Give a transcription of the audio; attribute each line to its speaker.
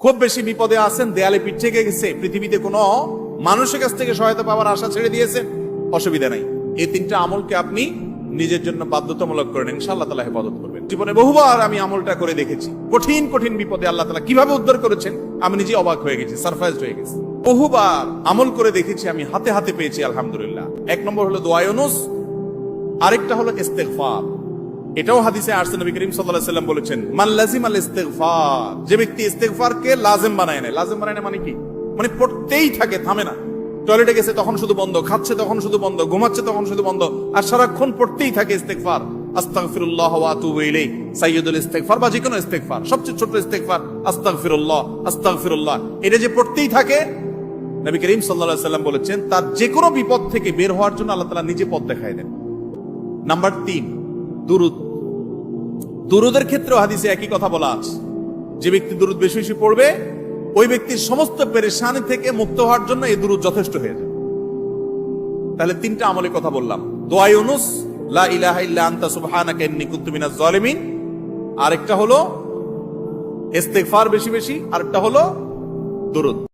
Speaker 1: খুব বেশি বিপদে আছেন, দেয়ালে পিঠ থেকে গেছে, পৃথিবীতে কোনো মানুষের কাছ থেকে সহায়তা পাওয়ার আশা ছেড়ে দিয়েছেন, অসুবিধা নাই। এই তিনটা আমলকে আপনি নিজের জন্য বাধ্যতামূলক করেন, ইনশাআল্লাহ তাআলা হেফাজত করবেন। জীবনে বহুবার আমি আমলটা করে দেখেছি। কঠিন কঠিন বিপদে আল্লাহ তাআলা কিভাবে উদ্ধার করেছেন আমি নিজে অবাক হয়ে গেছি, সারপ্রাইজড হয়ে গেছি। বহুবার আমল করে দেখেছি, আমি হাতে হাতে পেয়েছি আলহামদুলিল্লাহ। এক নম্বর হলো দোয়া ইউনুস, আরেকটা হলো ইস্তেগফার। এটাও হাদিসে আসছে, নবী করিম সাল্লাল্লাহু আলাইহি ওয়াসাল্লাম বলেছেন মান লাজিমাল ইস্তেগফার, যে ব্যক্তি ইস্তেগফারকে লাজিম বানায় নেয়। লাজিম বানায় মানে কি? মানে পড়তেই থাকে, থামে না। টয়লেটে গেছে তখন শুধু বন্ধ, খাচ্ছে তখন শুধু বন্ধ, ঘুমাচ্ছে তখন শুধু বন্ধ, আর সারাক্ষণ পড়তেই থাকে ইস্তেগফার। আস্তাগফিরুল্লাহ ওয়া আতুবু ইলাইহি, সাইয়্যিদুল ইস্তেগফার বা যে কোনো ইস্তেগফার, সবচেয়ে ছোট ইস্তেগফার আস্তাগফিরুল্লাহ আস্তাগফিরুল্লাহ। এটা যে পড়তেই থাকে, নবী করিম সাল্লাল্লাহু আলাইহি ওয়াসাল্লাম বলেছেন তার যে কোনো বিপদ থেকে বের হওয়ার জন্য আল্লাহ তাআলা নিজে পথ দেখায় দেন। নাম্বার 3, দুরুদ। দুরুদের ক্ষেত্রে হাদিসে একই কথা বলা আছে, যে ব্যক্তি দুরুদ বেশি বেশি পড়বে ওই ব্যক্তির সমস্ত পেরেশানি থেকে মুক্ত হওয়ার জন্য এই দুরুদ যথেষ্ট হয়ে যায়। তাহলে 3টা আমলের কথা বললাম, দোয়া ইউনুস, লা ইলাহা ইল্লা আনতা সুবহানাকা ইন্নী কুনতু মিনাজ জালিমিন, আরেকটা হলো ইস্তেগফার বেশি বেশি, আরেকটা হলো দুরুদ।